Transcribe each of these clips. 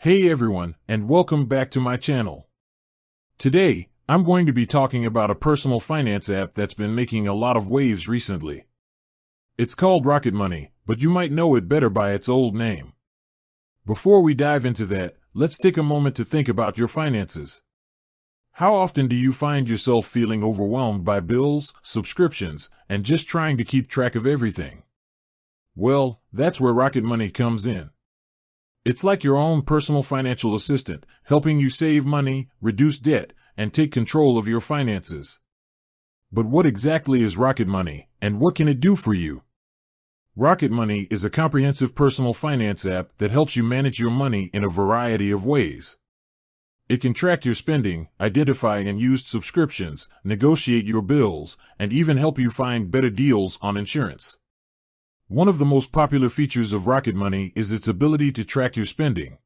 Hey everyone, and welcome back to my channel. Today, I'm going to be talking about a personal finance app that's been making a lot of waves recently. It's called Rocket Money, but you might know it better by its old name. Before we dive into that, let's take a moment to think about your finances. How often do you find yourself feeling overwhelmed by bills, subscriptions, and just trying to keep track of everything? Well, that's where Rocket Money comes in. It's like your own personal financial assistant, helping you save money, reduce debt, and take control of your finances. But what exactly is Rocket Money, and what can it do for you? Rocket Money is a comprehensive personal finance app that helps you manage your money in a variety of ways. It can track your spending, identify unused subscriptions, negotiate your bills, and even help you find better deals on insurance. One of the most popular features of Rocket Money is its ability to track your spending.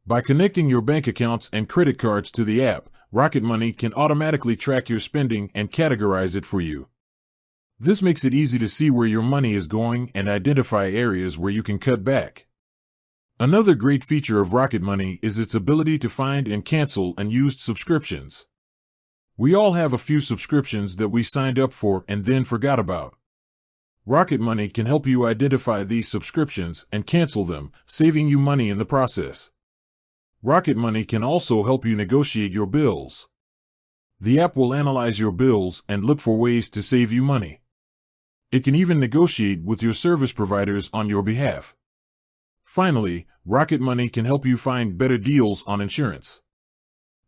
By connecting your bank accounts and credit cards to the app, Rocket Money can automatically track your spending and categorize it for you. This makes it easy to see where your money is going and identify areas where you can cut back. Another great feature of Rocket Money is its ability to find and cancel unused subscriptions. We all have a few subscriptions that we signed up for and then forgot about. Rocket Money can help you identify these subscriptions and cancel them, saving you money in the process. Rocket Money can also help you negotiate your bills. The app will analyze your bills and look for ways to save you money. It can even negotiate with your service providers on your behalf. Finally, Rocket Money can help you find better deals on insurance.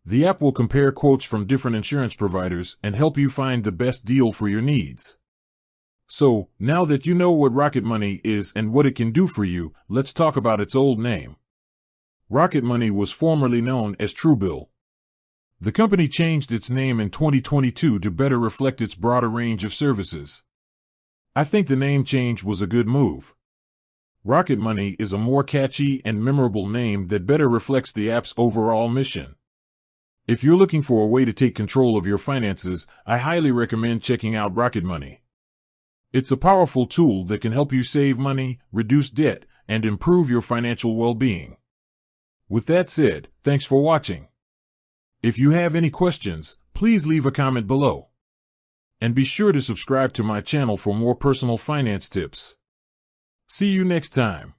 The app will compare quotes from different insurance providers and help you find the best deal for your needs. So, now that you know what Rocket Money is and what it can do for you, let's talk about its old name. Rocket Money was formerly known as Truebill. The company changed its name in 2022 to better reflect its broader range of services. I think the name change was a good move. Rocket Money is a more catchy and memorable name that better reflects the app's overall mission. If you're looking for a way to take control of your finances, I highly recommend checking out Rocket Money. It's a powerful tool that can help you save money, reduce debt, and improve your financial well-being. With that said, thanks for watching. If you have any questions, please leave a comment below. And be sure to subscribe to my channel for more personal finance tips. See you next time.